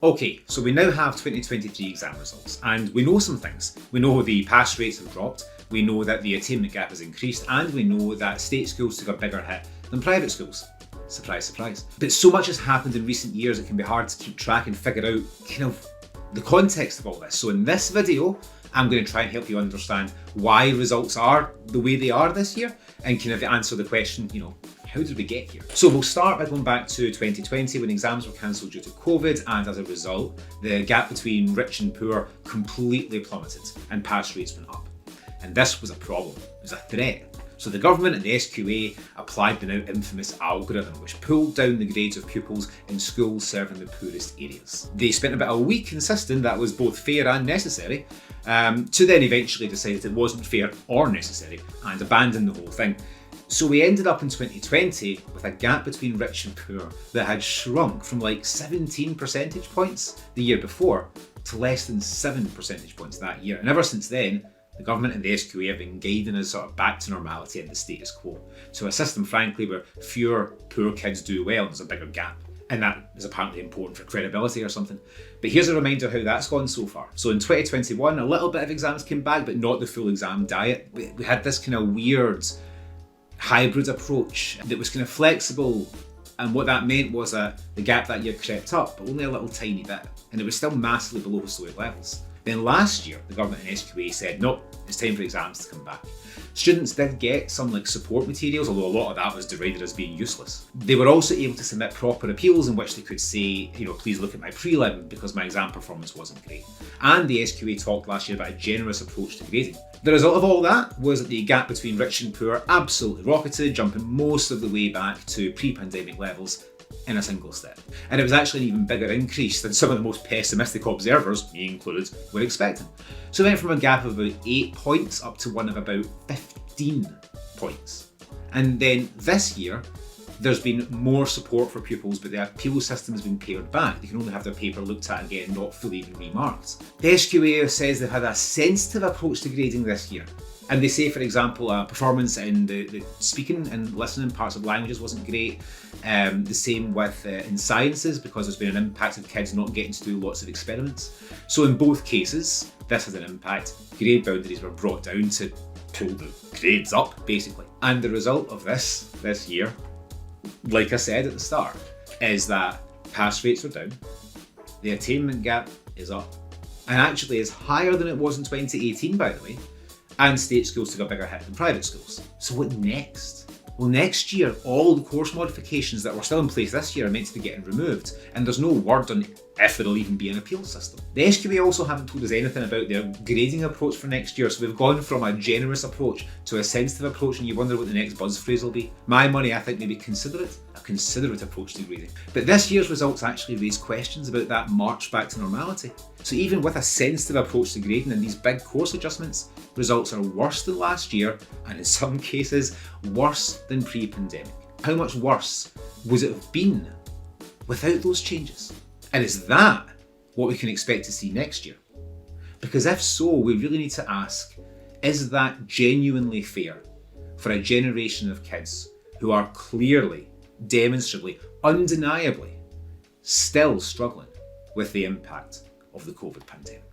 Okay, so we now have 2023 exam results, and we know some things. We know the pass rates have dropped, we know that the attainment gap has increased, and we know that state schools took a bigger hit than private schools. Surprise, surprise. But so much has happened in recent years it can be hard to keep track and figure out kind of the context of all this. So in this video, I'm going to try and help you understand why results are the way they are this year, and kind of answer the question, how did we get here? So we'll start by going back to 2020 when exams were cancelled due to COVID, and as a result, the gap between rich and poor completely plummeted and pass rates went up. And this was a problem, it was a threat. So the government and the SQA applied the now infamous algorithm, which pulled down the grades of pupils in schools serving the poorest areas. They spent about a week insisting that was both fair and necessary, to then eventually decide that it wasn't fair or necessary and abandon the whole thing. So we ended up in 2020 with a gap between rich and poor that had shrunk from like 17 percentage points the year before to less than 7 percentage points that year. And ever since then, the government and the SQA have been guiding us sort of back to normality and the status quo. So a system, frankly, where fewer poor kids do well, there's a bigger gap. And that is apparently important for credibility or something. But here's a reminder of how that's gone so far. So in 2021, a little bit of exams came back, but not the full exam diet. We had this kind of weird hybrid approach that was kind of flexible, and what that meant was that the gap that year crept up, but only a little tiny bit, and it was still massively below historic levels. Then last year, the government and SQA said, nope, it's time for exams to come back. Students did get some support materials, although a lot of that was derided as being useless. They were also able to submit proper appeals in which they could say, please look at my prelim because my exam performance wasn't great. And the SQA talked last year about a generous approach to grading. The result of all that was that the gap between rich and poor absolutely rocketed, jumping most of the way back to pre-pandemic levels in a single step. And it was actually an even bigger increase than some of the most pessimistic observers, me included, were expecting. So it went from a gap of about 8 points up to one of about 15 points. And then this year, there's been more support for pupils, but the appeal system has been pared back. They can only have their paper looked at again, not fully even remarked. The SQA says they've had a sensitive approach to grading this year. And they say, for example, performance in the speaking and listening parts of languages wasn't great. The same with in sciences, because there's been an impact of kids not getting to do lots of experiments. So in both cases, this has an impact. Grade boundaries were brought down to pull the grades up, basically. And the result of this year, like I said at the start, is that pass rates are down, the attainment gap is up, and actually is higher than it was in 2018, by the way. And state schools took a bigger hit than private schools. So what next? Well, next year, all the course modifications that were still in place this year are meant to be getting removed, and there's no word on if there'll even be an appeal system. The SQA also haven't told us anything about their grading approach for next year, so we've gone from a generous approach to a sensitive approach, and you wonder what the next buzz phrase will be. My money, I think, maybe considerate, a considerate approach to grading. But this year's results actually raise questions about that march back to normality. So even with a sensitive approach to grading and these big course adjustments, results are worse than last year, and in some cases, worse than pre-pandemic. How much worse would it have been without those changes? And is that what we can expect to see next year? Because if so, we really need to ask, is that genuinely fair for a generation of kids who are clearly, demonstrably, undeniably still struggling with the impact of the COVID pandemic?